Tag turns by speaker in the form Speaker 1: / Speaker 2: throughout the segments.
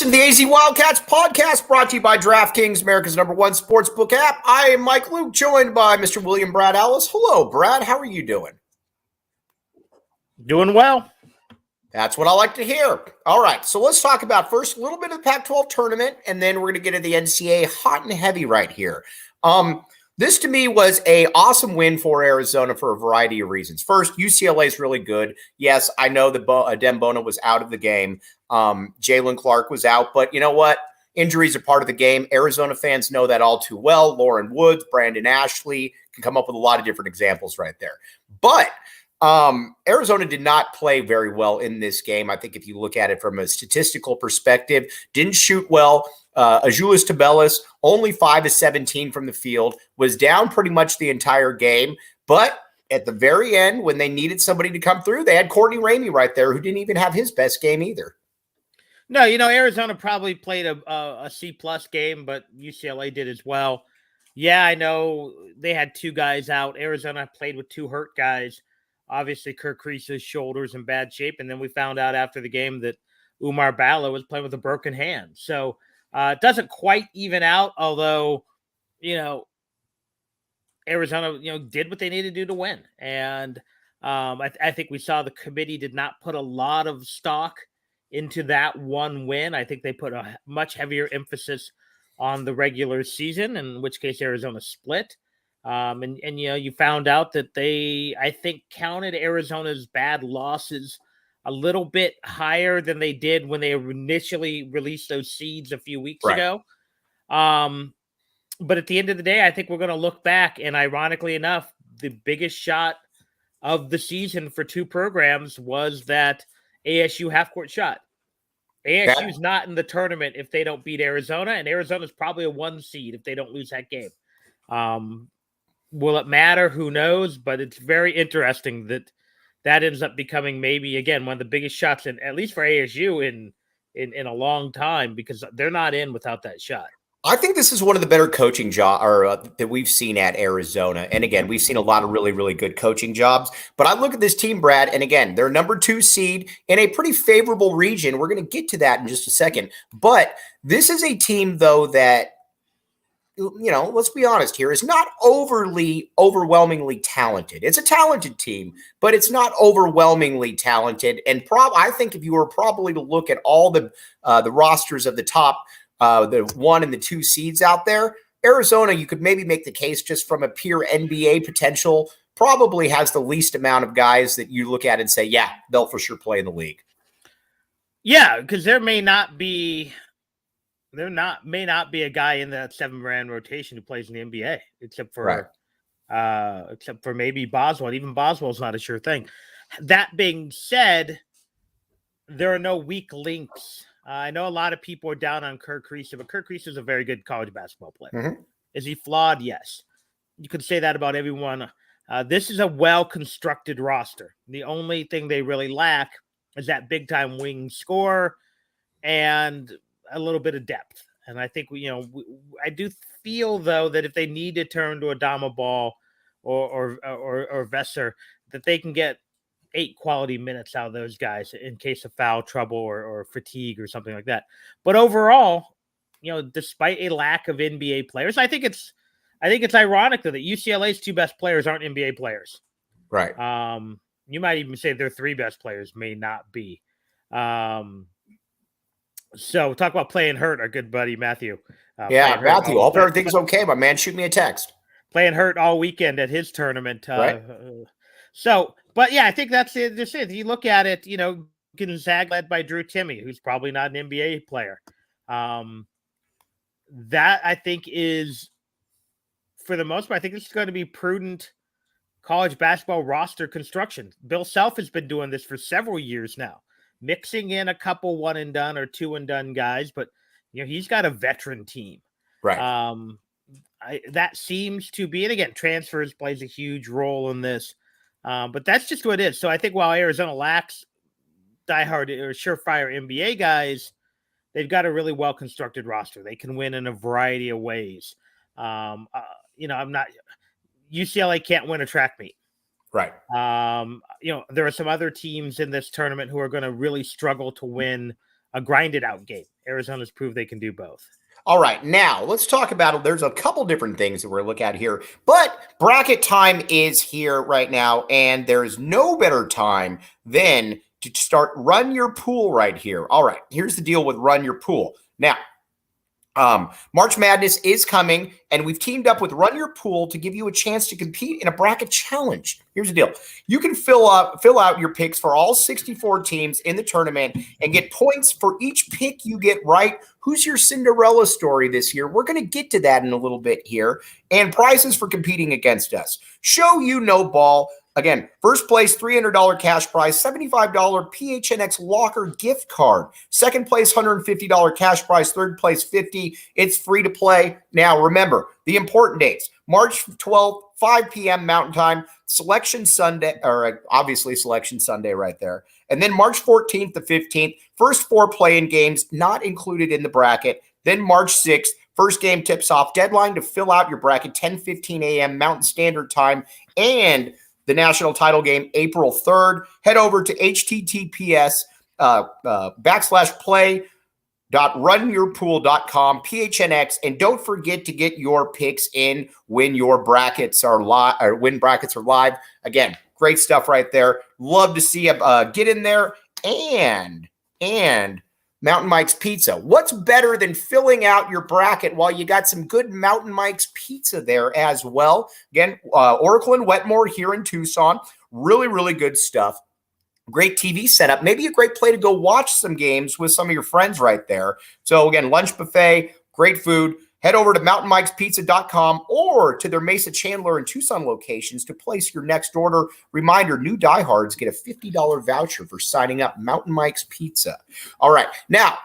Speaker 1: to the AZ Wildcats podcast brought to you by DraftKings, America's #1 sportsbook app. I am Mike Luke, joined by Mr. William Brad Allis. Hello, Brad. How are you doing?
Speaker 2: Doing well.
Speaker 1: That's what I like to hear. All right, so let's talk about first a little bit of the Pac-12 tournament, and then we're going to get into the NCAA hot and heavy right here. This to me was a awesome win for Arizona for a variety of reasons. First, UCLA is really good. Yes, I know that Dem Bona was out of the game. Jalen Clark was out, but you know what? Injuries are part of the game. Arizona fans know that all too well. Lauren Woods, Brandon Ashley can come up with a lot of different examples right there. But Arizona did not play very well in this game. I think if you look at it from a statistical perspective, didn't shoot well. Azuolas Tubelis, only 5 of 17 from the field, was down pretty much the entire game. But at the very end, when they needed somebody to come through, they had Courtney Ramey right there, who didn't even have his best game either.
Speaker 2: No, Arizona probably played a C-plus game, but UCLA did as well. Yeah, I know they had 2 guys out. Arizona played with 2 hurt guys. Obviously, Kriisa's shoulder's in bad shape, and then we found out after the game that Oumar Ballo was playing with a broken hand. So it doesn't quite even out, although, Arizona, did what they needed to do to win. And I think we saw the committee did not put a lot of stock into that one win. I think they put a much heavier emphasis on the regular season, in which case Arizona split. You found out that they, I think, counted Arizona's bad losses a little bit higher than they did when they initially released those seeds a few weeks ago. But at the end of the day, I think we're going to look back, and ironically enough, the biggest shot of the season for 2 programs was that ASU half-court shot. ASU is not in the tournament if they don't beat Arizona, and Arizona's probably a 1 seed if they don't lose that game. Will it matter? Who knows? But it's very interesting that ends up becoming maybe, again, one of the biggest shots, at least for ASU in a long time, because they're not in without that shot.
Speaker 1: I think this is one of the better coaching jobs that we've seen at Arizona. And again, we've seen a lot of really, really good coaching jobs. But I look at this team, Brad, and again, they're number 2 seed in a pretty favorable region. We're going to get to that in just a second. But this is a team, though, that, let's be honest here, is not overwhelmingly talented. It's a talented team, but it's not overwhelmingly talented. And I think if you were probably to look at all the rosters of the top the 1 and the 2 seeds out there, Arizona, you could maybe make the case just from a pure NBA potential, probably has the least amount of guys that you look at and say, yeah, they'll for sure play in the league.
Speaker 2: Yeah, because there may not be a guy in that 7-man rotation who plays in the NBA, except for maybe Boswell. Even Boswell's not a sure thing. That being said, there are no weak links. I know a lot of people are down on Kriisa, but Kriisa is a very good college basketball player. Mm-hmm. Is he flawed? Yes. You could say that about everyone. This is a well-constructed roster. The only thing they really lack is that big-time wing scorer and a little bit of depth. And I think, I do feel, though, that if they need to turn to Adama Ball or Vesser, that they can get 8 quality minutes out of those guys in case of foul trouble or fatigue or something like that. But overall, despite a lack of NBA players, I think it's ironic though that UCLA's 2 best players aren't NBA players.
Speaker 1: Right.
Speaker 2: You might even say their 3 best players may not be. So talk about playing hurt, our good buddy Matthew.
Speaker 1: Matthew, hope everything's okay, my man. Shoot me a text.
Speaker 2: Playing hurt all weekend at his tournament.
Speaker 1: Right.
Speaker 2: But yeah, I think that's it. Just it. You look at it, Gonzaga led by Drew Timme, who's probably not an NBA player. That I think is, for the most part, I think this is going to be prudent college basketball roster construction. Bill Self has been doing this for several years now, mixing in a couple 1-and-done or 2-and-done guys, but he's got a veteran team.
Speaker 1: Right.
Speaker 2: That seems to be, and again, transfers plays a huge role in this. But that's just what it is. So I think while Arizona lacks diehard or surefire NBA guys, they've got a really well-constructed roster. They can win in a variety of ways. UCLA can't win a track meet.
Speaker 1: Right.
Speaker 2: There are some other teams in this tournament who are going to really struggle to win a grinded out game. Arizona's proved they can do both.
Speaker 1: All right, now let's talk about it. There's a couple different things that we're looking at here, but bracket time is here right now, and there is no better time than to start Run Your Pool right here. All right, here's the deal with Run Your Pool. Now, March Madness is coming, and we've teamed up with Run Your Pool to give you a chance to compete in a bracket challenge. Here's the deal. You can fill out your picks for all 64 teams in the tournament and get points for each pick you get right. Who's your Cinderella story this year? We're going to get to that in a little bit here. And prizes for competing against us. Show you no ball. Again, first place, $300 cash prize, $75 PHNX locker gift card. Second place, $150 cash prize. Third place, $50. It's free to play. Now, remember, the important dates, March 12th, 5 p.m. Mountain Time, Selection Sunday, or obviously Selection Sunday right there. And then March 14th to 15th, first 4 play-in games not included in the bracket. Then March 6th, first game tips off. Deadline to fill out your bracket, 10:15 a.m. Mountain Standard Time. And the national title game, April 3rd. Head over to https://play.runyourpool.com, PHNX, and don't forget to get your picks in when your brackets are live, or when brackets are live. Again, great stuff right there. Love to see you get in there. And Mountain Mike's Pizza. What's better than filling out your bracket while you got some good Mountain Mike's Pizza there as well? Again, Oracle and Wetmore here in Tucson. Really, really good stuff. Great TV setup. Maybe a great play to go watch some games with some of your friends right there. So again, lunch buffet, great food. Head over to mountainmikespizza.com or to their Mesa, Chandler, and Tucson locations to place your next order. Reminder, new Diehards get a $50 voucher for signing up. Mountain Mike's Pizza. All right. Now,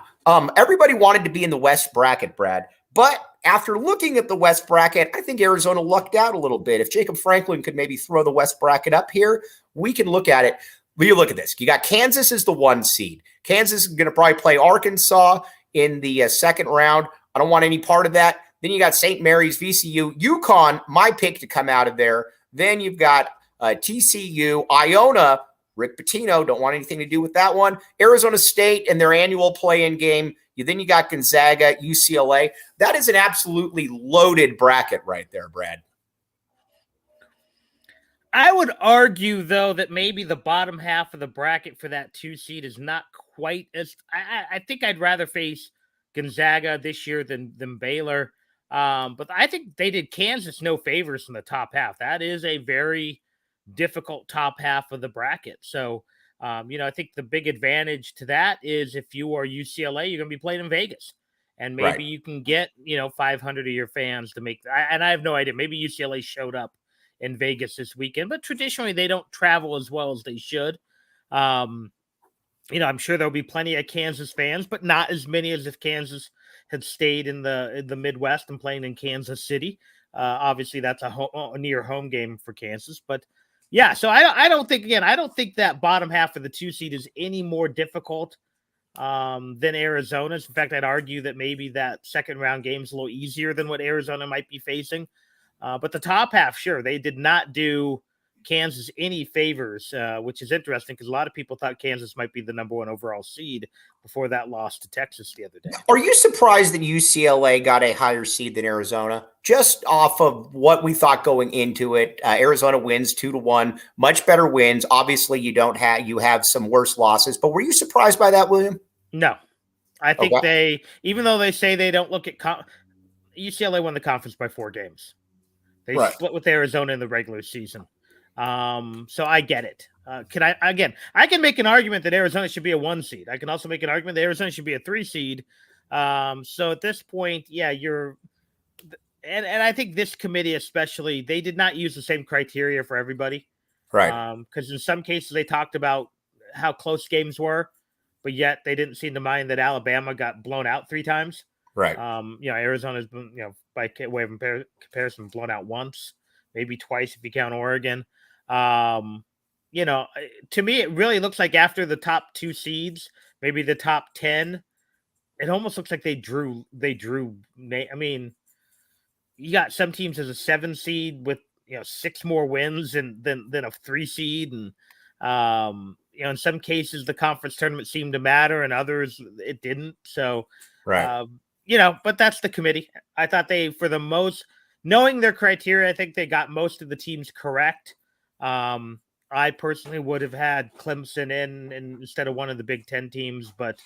Speaker 1: everybody wanted to be in the West bracket, Brad. But after looking at the West bracket, I think Arizona lucked out a little bit. If Jacob Franklin could maybe throw the West bracket up here, we can look at it. Well, you look at this. You got Kansas as the 1 seed. Kansas is going to probably play Arkansas in the second round. I don't want any part of that. Then you got St. Mary's, VCU, UConn, my pick to come out of there. Then you've got TCU, Iona, Rick Pitino, don't want anything to do with that one. Arizona State and their annual play-in game. Then you got Gonzaga, UCLA. That is an absolutely loaded bracket right there, Brad.
Speaker 2: I would argue, though, that maybe the bottom half of the bracket for that 2 seed is not quite as – I think I'd rather face Gonzaga this year than Baylor. But I think they did Kansas no favors in the top half. That is a very difficult top half of the bracket. So, I think the big advantage to that is if you are UCLA, you're going to be playing in Vegas. And maybe you can get, 500 of your fans to make – and I have no idea. Maybe UCLA showed up in Vegas this weekend, but traditionally they don't travel as well as they should. I'm sure there'll be plenty of Kansas fans, but not as many as if Kansas had stayed in the Midwest and playing in Kansas City. Obviously that's a near home game for Kansas, but yeah. So I don't think that bottom half of the 2 seed is any more difficult than Arizona's. In fact, I'd argue that maybe that second round game is a little easier than what Arizona might be facing. But the top half, sure, they did not do Kansas any favors, which is interesting because a lot of people thought Kansas might be the number 1 overall seed before that loss to Texas the other day.
Speaker 1: Are you surprised that UCLA got a higher seed than Arizona? Just off of what we thought going into it, Arizona wins 2-1, much better wins. Obviously, you have some worse losses, but were you surprised by that, William?
Speaker 2: No, I think even though they say they don't look at UCLA won the conference by 4 games. They split with Arizona in the regular season. So I get it. I can make an argument that Arizona should be a 1 seed. I can also make an argument that Arizona should be a 3 seed. So at this point, and I think this committee especially, they did not use the same criteria for everybody.
Speaker 1: Right.
Speaker 2: Because in some cases they talked about how close games were, but yet they didn't seem to mind that Alabama got blown out 3 times.
Speaker 1: Right.
Speaker 2: Arizona's been, by way of comparison, blown out once, maybe twice if you count Oregon. To me, it really looks like after the top 2 seeds, maybe the top 10, it almost looks like they drew. I mean, you got some teams as a 7 seed with 6 more wins than a 3 seed, and in some cases the conference tournament seemed to matter, and others it didn't. So,
Speaker 1: right.
Speaker 2: But that's the committee. I thought they, for the most, knowing their criteria, I think they got most of the teams correct. I personally would have had Clemson in instead of one of the Big Ten teams, but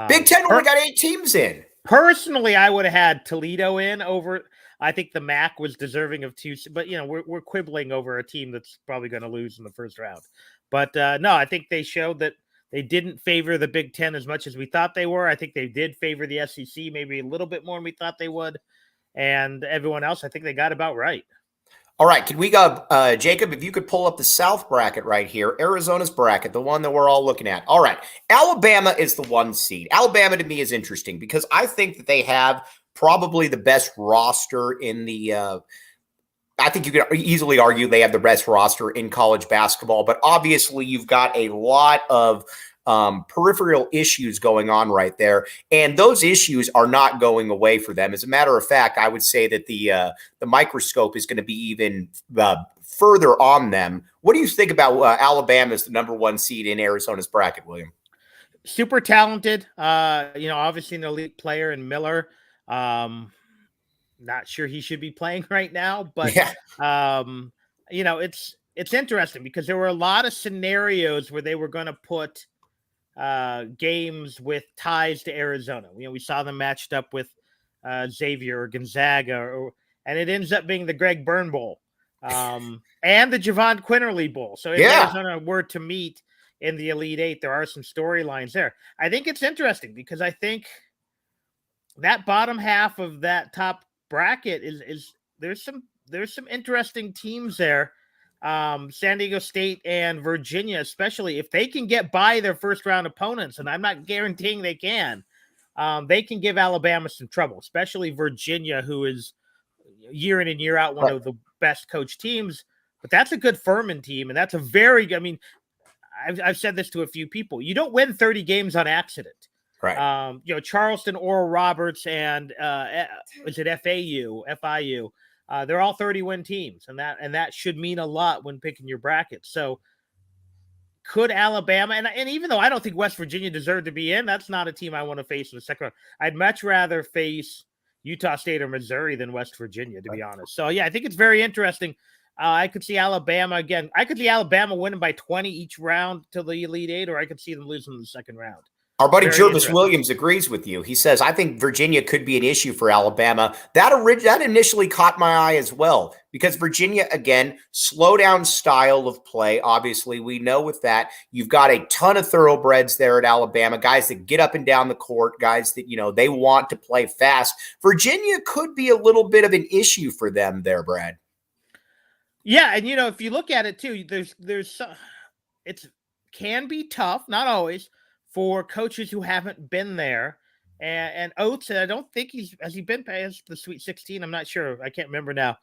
Speaker 1: Big Ten only got 8 teams in.
Speaker 2: Personally, I would have had Toledo in over. I think the MAC was deserving of 2, but we're quibbling over a team that's probably going to lose in the first round. But no, I think they showed that they didn't favor the Big Ten as much as we thought they were. I think they did favor the SEC maybe a little bit more than we thought they would, and everyone else, I think they got about right.
Speaker 1: All right, can we go, Jacob, if you could pull up the South bracket right here, Arizona's bracket, the one that we're all looking at. All right, Alabama is the 1 seed. Alabama to me is interesting because I think that they have probably the best roster in the I think you could easily argue they have the best roster in college basketball, but obviously you've got a lot of peripheral issues going on right there, and those issues are not going away for them. As a matter of fact, I would say that the microscope is going to be even further on them. What do you think about Alabama as the number 1 seed in Arizona's bracket, William?
Speaker 2: Super talented, obviously an elite player in Miller. Not sure he should be playing right now, but it's interesting because there were a lot of scenarios where they were going to put games with ties to Arizona. We saw them matched up with Xavier or Gonzaga, and it ends up being the Greg Byrne Bowl and the Javon Quinterly Bowl. So if Arizona were to meet in the Elite Eight, there are some storylines there. I think it's interesting because I think that bottom half of that top bracket is there's some interesting teams there. San Diego State and Virginia, especially if they can get by their first round opponents, and I'm not guaranteeing they can give Alabama some trouble, especially Virginia, who is year in and year out one of the best coached teams. But that's a good Furman team, and that's a very, I've said this to a few people. You don't win 30 games on accident.
Speaker 1: Right.
Speaker 2: Charleston, Oral Roberts, and is it FIU? They're all 30-win teams, and that should mean a lot when picking your bracket. So could Alabama, and even though I don't think West Virginia deserved to be in, that's not a team I want to face in the second round. I'd much rather face Utah State or Missouri than West Virginia, to be honest. So, yeah, I think it's very interesting. I could see Alabama again. I could see Alabama winning by 20 each round to the Elite Eight, or I could see them losing in the second round.
Speaker 1: Our buddy Jervis Williams agrees with you. He says, I think Virginia could be an issue for Alabama. That initially caught my eye as well, because Virginia, again, slow down style of play. Obviously, we know with that, you've got a ton of thoroughbreds there at Alabama, guys that get up and down the court, guys that, they want to play fast. Virginia could be a little bit of an issue for them there, Brad.
Speaker 2: Yeah, and, if you look at it, too, it can be tough, not always, for coaches who haven't been there. And Oates, I don't think has he been past the Sweet 16? I'm not sure. I can't remember now.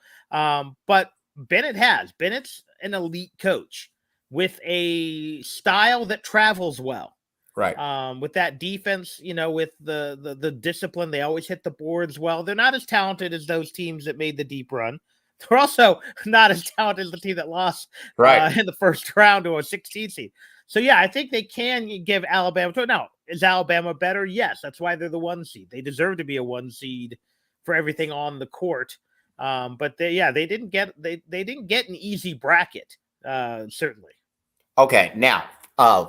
Speaker 2: But Bennett has. Bennett's an elite coach with a style that travels well.
Speaker 1: Right.
Speaker 2: With that defense, with the discipline, they always hit the boards well. They're not as talented as those teams that made the deep run. They're also not as talented as the team that lost in the first round to a 16 seed. So, yeah, I think they can give Alabama – now, is Alabama better? Yes, that's why they're the 1 seed. They deserve to be a 1 seed for everything on the court. But, they didn't get an easy bracket, certainly.
Speaker 1: Okay, now,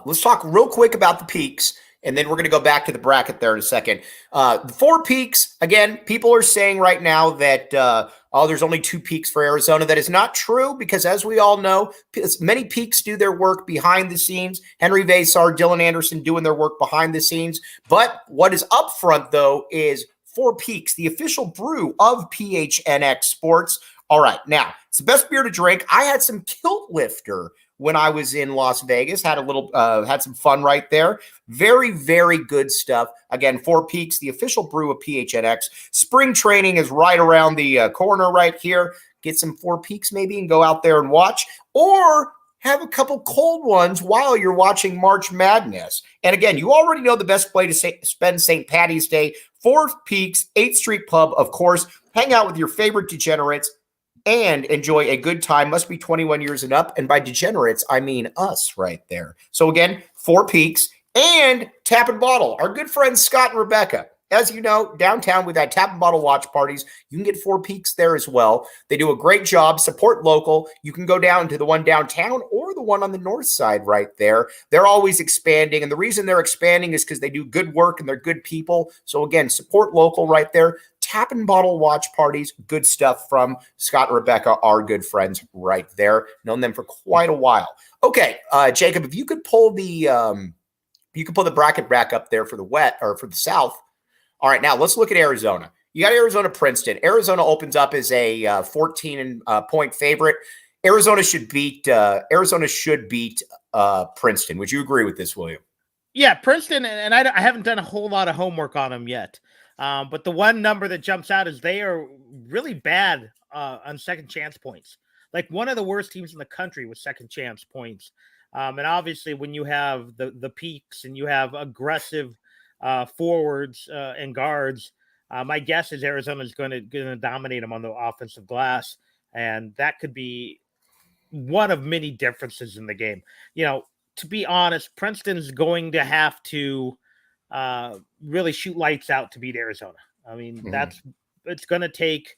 Speaker 1: let's talk real quick about the peaks, and then we're going to go back to the bracket there in a second. The 4 peaks, again, people are saying right now that there's only 2 peaks for Arizona. That is not true because, as we all know, many peaks do their work behind the scenes. Henry Vasar, Dylan Anderson doing their work behind the scenes. But what is up front, though, is 4 peaks, the official brew of PHNX Sports. All right, now, it's the best beer to drink. I had some Kilt Lifter when I was in Las Vegas, had some fun right there. Very, very good stuff. Again, 4 Peaks, the official brew of PHNX. Spring training is right around the corner right here. Get some 4 Peaks maybe and go out there and watch, or have a couple cold ones while you're watching March Madness. And again, you already know the best way to spend St. Patty's Day. 4 Peaks, 8th Street Pub, of course. Hang out with your favorite degenerates. and enjoy a good time. Must be 21 years and up. And by degenerates, I mean us right there. So again, 4 Peaks and Tap and Bottle. Our good friends Scott and Rebecca. As you know, downtown we've had Tap and Bottle watch parties. You can get 4 Peaks there as well. They do a great job. Support local. You can go down to the one downtown or the one on the north side right there. They're always expanding. And the reason they're expanding is because they do good work and they're good people. So again, support local right there. Tap and Bottle watch parties, good stuff from Scott and Rebecca, our good friends right there. Known them for quite a while. Okay, Jacob, if you could pull the bracket back up there for the South. All right, now let's look at Arizona. You got Arizona Princeton. Arizona opens up as a 14 point favorite. Arizona should beat Princeton. Would you agree with this, William?
Speaker 2: Yeah, Princeton, and I haven't done a whole lot of homework on them yet. But the one number that jumps out is they are really bad on second chance points. Like one of the worst teams in the country with second chance points. And obviously when you have the Peaks and you have aggressive forwards and guards, my guess is Arizona is going to dominate them on the offensive glass. And that could be one of many differences in the game. You know, to be honest, Princeton's going to have to really shoot lights out to beat Arizona. I mean, it's going to take,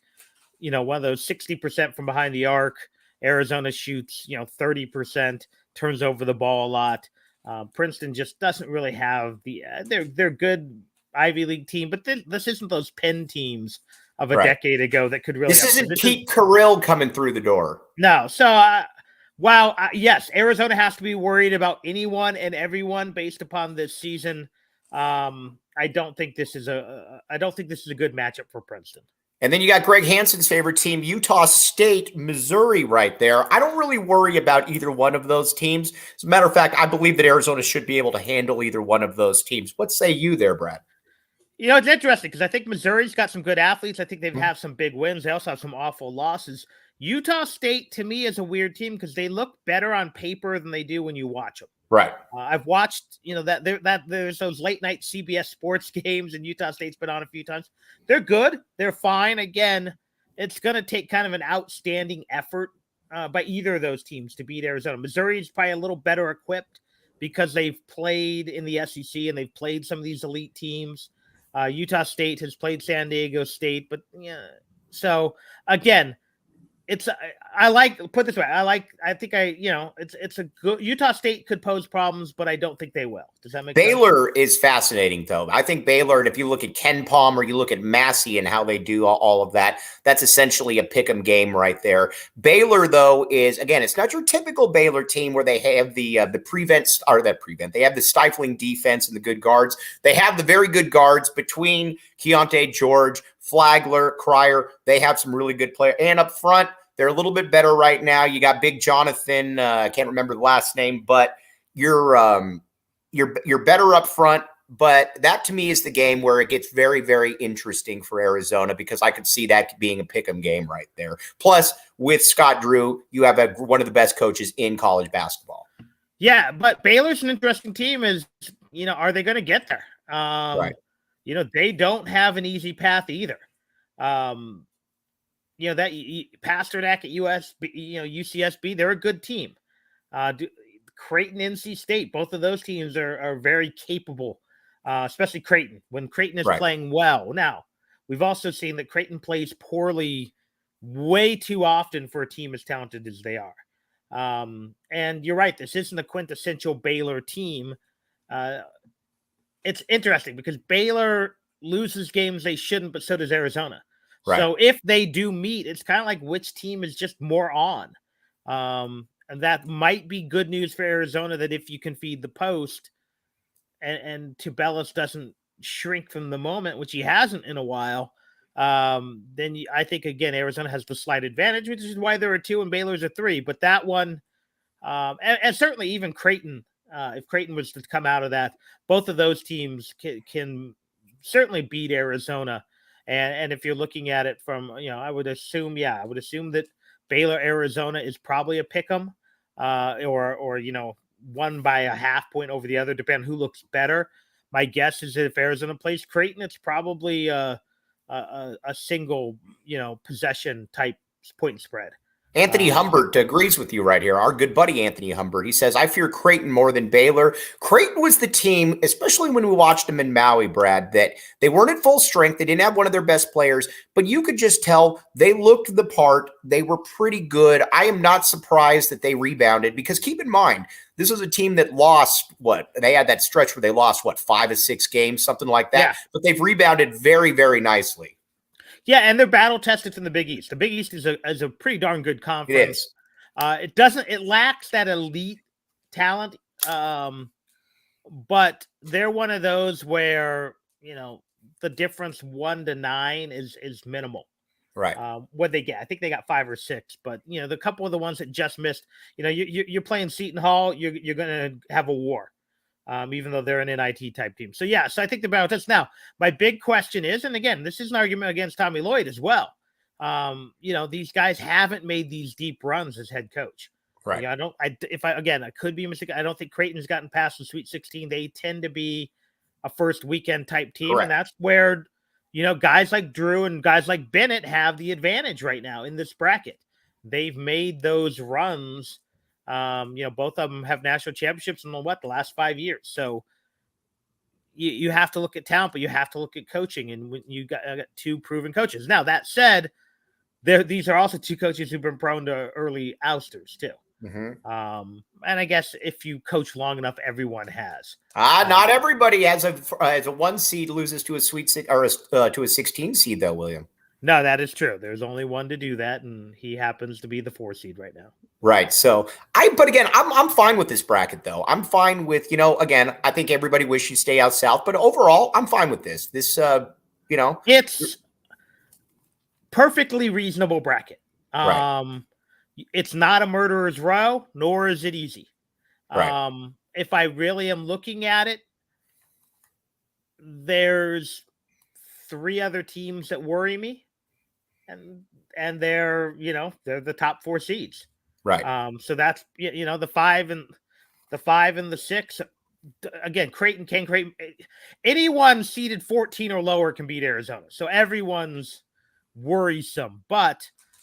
Speaker 2: one of those 60% from behind the arc. Arizona shoots, 30%, turns over the ball a lot. Princeton just doesn't really have they're good Ivy League team, but this isn't those Penn teams of a decade ago that could really.
Speaker 1: This isn't Pete Carrill coming through the door.
Speaker 2: No. So, yes, Arizona has to be worried about anyone and everyone based upon this season. I don't think this is a good matchup for Princeton.
Speaker 1: And then you got Greg Hansen's favorite team, Utah State, Missouri right there. I don't really worry about either one of those teams. As a matter of fact, I believe that Arizona should be able to handle either one of those teams. What say you there, Brad?
Speaker 2: It's interesting because I think Missouri's got some good athletes. I think they've had some big wins. They also have some awful losses. Utah State, to me, is a weird team because they look better on paper than they do when you watch them.
Speaker 1: Right.
Speaker 2: I've watched, that there's those late night CBS sports games, and Utah State's been on a few times. They're good. They're fine. Again, it's going to take kind of an outstanding effort by either of those teams to beat Arizona. Missouri is probably a little better equipped because they've played in the SEC and they've played some of these elite teams. Utah State has played San Diego State, but so again, it's a good Utah State could pose problems, but I don't think they will. Does that make sense?
Speaker 1: Baylor is fascinating, though. I think Baylor, and if you look at Ken Palmer, you look at Massey and how they do all of that, that's essentially a pick'em game right there. Baylor, though, is, again, it's not your typical Baylor team where they have they have the stifling defense and the good guards. They have the very good guards between Keontae George, Flagler, Cryer. They have some really good players. And up front, they're a little bit better right now. You got Big Jonathan. I can't remember the last name, but you're better up front. But that to me is the game where it gets very, very interesting for Arizona because I could see that being a pick'em game right there. Plus, with Scott Drew, you have one of the best coaches in college basketball.
Speaker 2: Yeah, but Baylor's an interesting team. Are they going to get there?
Speaker 1: Right.
Speaker 2: They don't have an easy path either. That Pasternak at UCSB, they're a good team. Creighton, NC State, both of those teams are very capable, especially Creighton, when Creighton is playing well. Now, we've also seen that Creighton plays poorly way too often for a team as talented as they are. And you're right, this isn't a quintessential Baylor team. It's interesting because Baylor loses games they shouldn't, but so does Arizona. Right. So if they do meet, it's kind of like which team is just more on. And that might be good news for Arizona, that if you can feed the post and Tubelis doesn't shrink from the moment, which he hasn't in a while, then I think, again, Arizona has the slight advantage, which is why there are 2 and Baylor's a 3. But that one, and certainly even Creighton, if Creighton was to come out of that, both of those teams can certainly beat Arizona. And if you're looking at it from, I would assume that Baylor, Arizona is probably a pick'em, or one by a half point over the other, depending on who looks better. My guess is that if Arizona plays Creighton, it's probably a single, possession type point spread.
Speaker 1: Anthony Humbert agrees with you right here. Our good buddy Anthony Humbert. He says, I fear Creighton more than Baylor. Creighton was the team, especially when we watched them in Maui, Brad, that they weren't at full strength. They didn't have one of their best players, but you could just tell they looked the part. They were pretty good. I am not surprised that they rebounded because keep in mind, this was a team that lost they had that stretch where they lost 5 of 6 games, something like that. Yeah. But they've rebounded very, very nicely.
Speaker 2: Yeah, and they're battle tested from the Big East. The Big East is a pretty darn good conference. It is. It lacks that elite talent, but they're one of those where the difference 1 to 9 is minimal.
Speaker 1: Right.
Speaker 2: What they get, I think they got 5 or 6, but the couple of the ones that just missed. You're playing Seton Hall, you're going to have a war. Even though they're an NIT type team. So I think the battle test. Now, my big question is, and again, this is an argument against Tommy Lloyd as well. These guys haven't made these deep runs as head coach.
Speaker 1: Right.
Speaker 2: I could be mistaken. I don't think Creighton's gotten past the Sweet 16. They tend to be a first weekend type team. Correct. And that's where, guys like Drew and guys like Bennett have the advantage right now in this bracket. They've made those runs. Both of them have national championships in the last 5 years. So you have to look at talent, but you have to look at coaching. And when you got 2 proven coaches. Now that said, these are also 2 coaches who've been prone to early ousters too. Mm-hmm. And I guess if you coach long enough, everyone has.
Speaker 1: Not everybody as a 1 seed loses to a to a 16 seed though, William.
Speaker 2: No, that is true. There's only one to do that, and he happens to be the 4 seed right now.
Speaker 1: Right. So but again, I'm fine with this bracket though. I'm fine with, again, I think everybody wishes you stay out south, but overall, I'm fine with this.
Speaker 2: It's perfectly reasonable bracket.
Speaker 1: Right.
Speaker 2: It's not a murderer's row, nor is it easy.
Speaker 1: Right.
Speaker 2: If I really am looking at it, there's 3 other teams that worry me. And they're the top 4 seeds.
Speaker 1: Right.
Speaker 2: So that's the 5 and the 6. Again, Creighton, anyone seeded 14 or lower can beat Arizona. So everyone's worrisome. But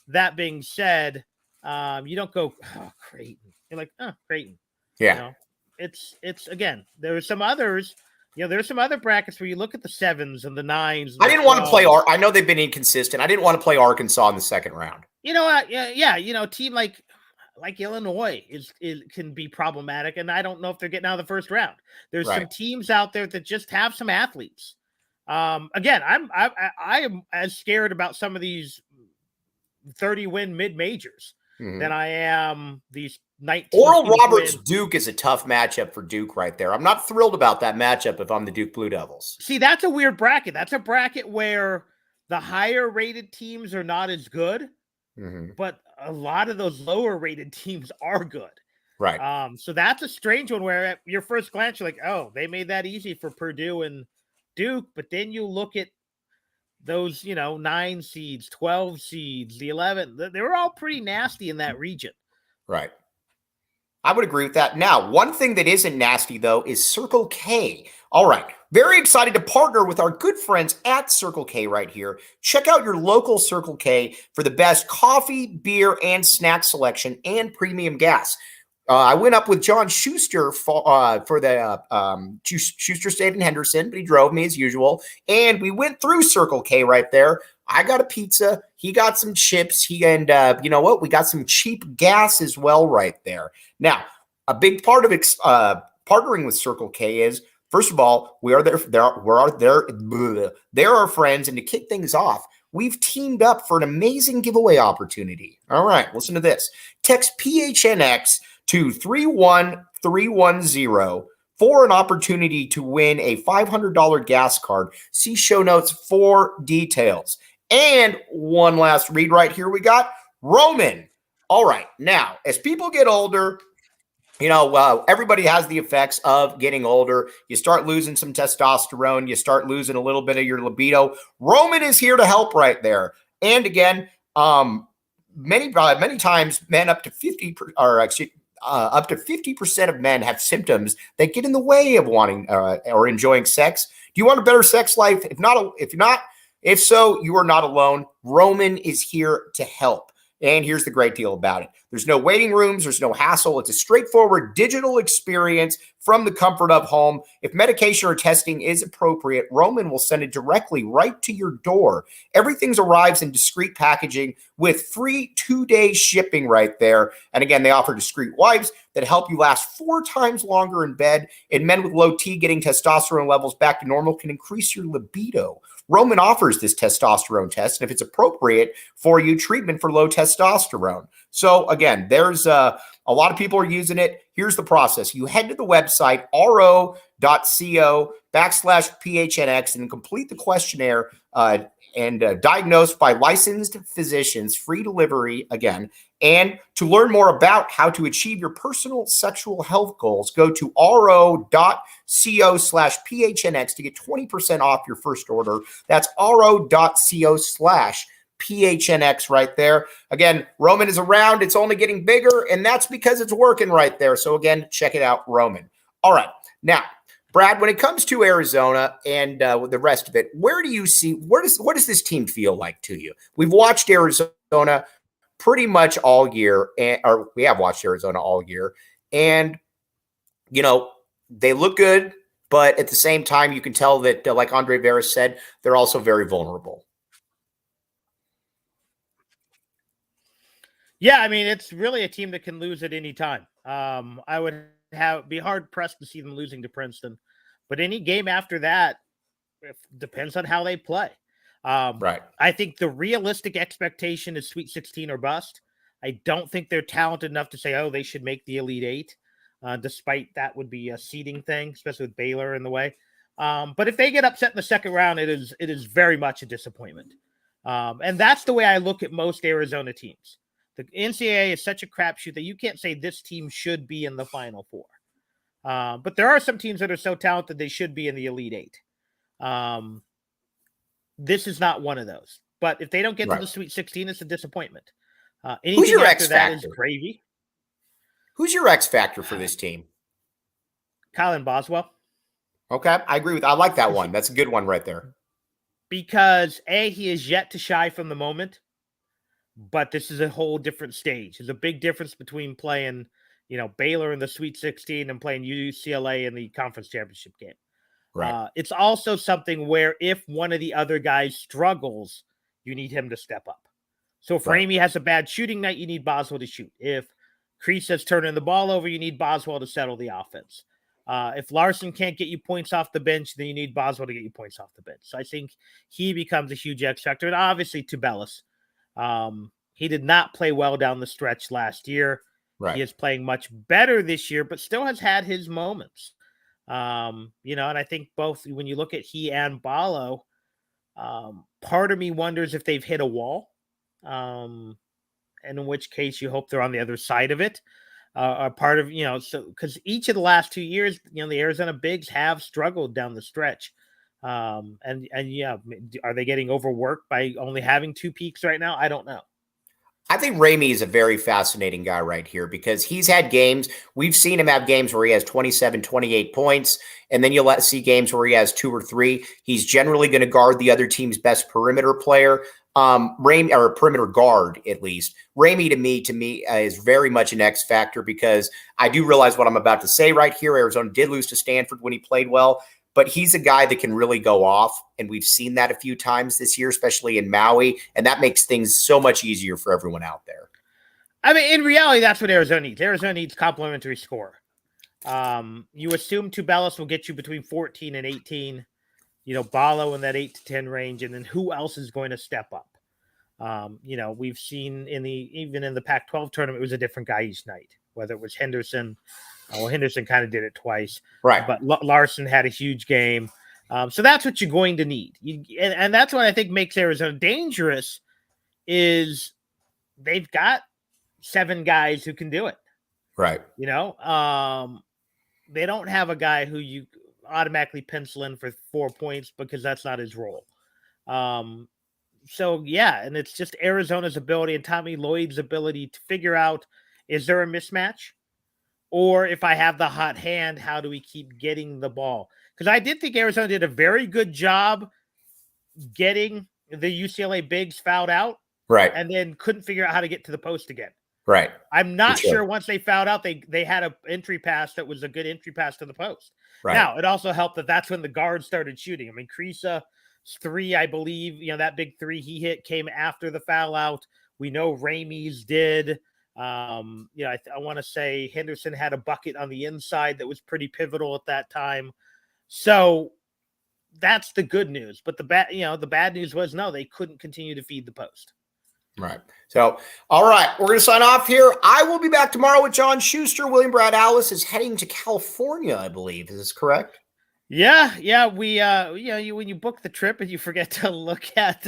Speaker 2: that being said, you don't go, Creighton. You're like, Creighton.
Speaker 1: Yeah.
Speaker 2: It's again, there are some others. There's some other brackets where you look at the 7s and the 9s.
Speaker 1: I didn't want to play. I know they've been inconsistent. I didn't want to play Arkansas in the second round.
Speaker 2: You know what? Yeah. A team like Illinois can be problematic, and I don't know if they're getting out of the first round. There's some teams out there that just have some athletes. Again, I am as scared about some of these 30-win mid majors than I am these 19.
Speaker 1: Oral Roberts Duke is a tough matchup for Duke right there. I'm not thrilled about that matchup if I'm the Duke Blue Devils.
Speaker 2: See, that's a weird bracket. That's a bracket where the higher rated teams are not as good, but a lot of those lower rated teams are good.
Speaker 1: Right.
Speaker 2: So that's a strange one where at your first glance, you're like, oh, they made that easy for Purdue and Duke. But then you look at those, 9 seeds, 12 seeds, the 11, they were all pretty nasty in that region.
Speaker 1: Right. I would agree with that. Now, one thing that isn't nasty, though, is Circle K. All right. Very excited to partner with our good friends at Circle K right here. Check out your local Circle K for the best coffee, beer, and snack selection and premium gas. I went up with John Schuster for the Schuster stayed in Henderson, but he drove me as usual. And we went through Circle K right there. I got a pizza. He got some chips. You know what? We got some cheap gas as well right there. Now, a big part of partnering with Circle K is, first of all, they're our friends. And to kick things off, we've teamed up for an amazing giveaway opportunity. All right, listen to this. Text PHNX to 31310 for an opportunity to win a $500 gas card. See show notes for details. And one last read right here. We got Roman. All right. Now, as people get older, everybody has the effects of getting older. You start losing some testosterone. You start losing a little bit of your libido. Roman is here to help right there. And again, many times men up to 50% of men have symptoms that get in the way of wanting or enjoying sex. Do you want a better sex life? If so, you are not alone. Roman is here to help. And here's the great deal about it. There's no waiting rooms. There's no hassle. It's a straightforward digital experience from the comfort of home. If medication or testing is appropriate, Roman will send it directly right to your door. Everything arrives in discreet packaging with free 2-day shipping right there. And again, they offer discreet wipes that help you last 4 times longer in bed. And men with low T, getting testosterone levels back to normal can increase your libido. Roman offers this testosterone test, and if it's appropriate for you, treatment for low testosterone. So again, there's a lot of people are using it. Here's the process. You head to the website, ro.co/PHNX, and complete the questionnaire and diagnosed by licensed physicians, free delivery again. And to learn more about how to achieve your personal sexual health goals, go to ro.co/PHNX to get 20% off your first order. That's ro.co/PHNX right there. Again, Roman is around. It's only getting bigger, and that's because it's working right there. So again, check it out, Roman. All right. Now, Brad, when it comes to Arizona and the rest of it, where do you see, what does this team feel like to you? We've watched Arizona pretty much all year, or we have watched Arizona all year, and, you know, they look good, but at the same time, you can tell that, like Andre Veras said, they're also very vulnerable.
Speaker 2: Yeah, I mean, it's really a team that can lose at any time. I would be hard pressed to see them losing to Princeton, but any game after that depends on how they play.
Speaker 1: Right.
Speaker 2: I think the realistic expectation is Sweet 16 or bust. I don't think they're talented enough to say, oh, they should make the Elite Eight, despite that would be a seeding thing, especially with Baylor in the way. But if they get upset in the second round, it is very much a disappointment. And that's the way I look at most Arizona teams. The NCAA is such a crapshoot that you can't say this team should be in the Final Four. But there are some teams that are so talented they should be in the Elite Eight. This is not one of those. But if they don't get to the Sweet 16, it's a disappointment.
Speaker 1: Who's your X factor?
Speaker 2: That is gravy.
Speaker 1: Who's your X factor for this team?
Speaker 2: Colin Boswell.
Speaker 1: Okay, I agree with. I like that one. That's a good one right there.
Speaker 2: Because he is yet to shy from the moment, but this is a whole different stage. There's a big difference between playing, Baylor in the Sweet 16 and playing UCLA in the conference championship game.
Speaker 1: Right.
Speaker 2: It's also something where if one of the other guys struggles, you need him to step up. So if Ramey has a bad shooting night, you need Boswell to shoot. If Kriisa's turning the ball over, you need Boswell to settle the offense. If Larson can't get you points off the bench, then you need Boswell to get you points off the bench. So I think he becomes a huge X factor. And obviously Tubelis. He did not play well down the stretch last year.
Speaker 1: Right.
Speaker 2: He is playing much better this year, but still has had his moments. And I think both when you look at he and Ballo, part of me wonders if they've hit a wall. And in which case you hope they're on the other side of it. Part of, so because each of the last 2 years, the Arizona Bigs have struggled down the stretch. And yeah, are they getting overworked by only having 2 peaks right now? I don't know.
Speaker 1: I think Ramey is a very fascinating guy right here because he's had games. We've seen him have games where he has 27, 28 points, and then you'll see games where he has 2 or 3. He's generally going to guard the other team's best perimeter player, Ramey, or perimeter guard at least. Ramey to me is very much an X factor because I do realize what I'm about to say right here. Arizona did lose to Stanford when he played well. But he's a guy that can really go off, and we've seen that a few times this year, especially in Maui, and that makes things so much easier for everyone out there.
Speaker 2: I mean, in reality, that's what Arizona needs. Arizona needs complementary score. You assume Tubelis will get you between 14 and 18, Ballo in that 8 to 10 range, and then who else is going to step up? We've seen even in the Pac-12 tournament, it was a different guy each night, whether it was Henderson. Well, Henderson kind of did it twice.
Speaker 1: Right.
Speaker 2: But Larson had a huge game. So that's what you're going to need. And that's what I think makes Arizona dangerous is they've got 7 guys who can do it.
Speaker 1: Right.
Speaker 2: They don't have a guy who you automatically pencil in for 4 points because that's not his role. So, yeah, and it's just Arizona's ability and Tommy Lloyd's ability to figure out, is there a mismatch? Or if I have the hot hand, how do we keep getting the ball? Because I did think Arizona did a very good job getting the UCLA bigs fouled out.
Speaker 1: Right.
Speaker 2: and then couldn't figure out how to get to the post again.
Speaker 1: Right.
Speaker 2: I'm not sure once they found out they had an entry pass that was a good entry pass to the post.
Speaker 1: Right.
Speaker 2: Now, it also helped that that's when the guards started shooting. I mean, Kriisa 3, I believe, that big 3 he hit came after the foul out. We know Ramey's did. I want to say Henderson had a bucket on the inside that was pretty pivotal at that time. So that's the good news. But the bad news was they couldn't continue to feed the post.
Speaker 1: Right. So, all right, we're going to sign off here. I will be back tomorrow with John Schuster. William Brad Allis is heading to California, I believe. Is this correct?
Speaker 2: Yeah. We, when you book the trip and you forget to look at,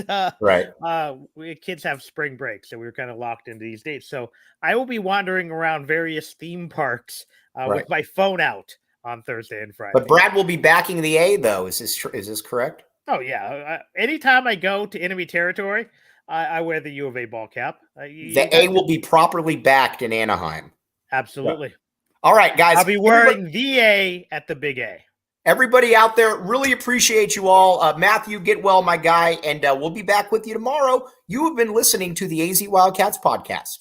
Speaker 2: kids have spring break. So we were kind of locked into these dates. So I will be wandering around various theme parks with my phone out on Thursday and Friday.
Speaker 1: But Brad will be backing the A, though. Is this correct?
Speaker 2: Oh, yeah. Anytime I go to enemy territory, I wear the U of A ball cap.
Speaker 1: The A will be properly backed in Anaheim.
Speaker 2: Absolutely.
Speaker 1: Yeah. All right, guys.
Speaker 2: I'll be wearing the A at the big A.
Speaker 1: Everybody out there, really appreciate you all. Matthew, get well, my guy, and we'll be back with you tomorrow. You have been listening to the AZ Wildcats podcast.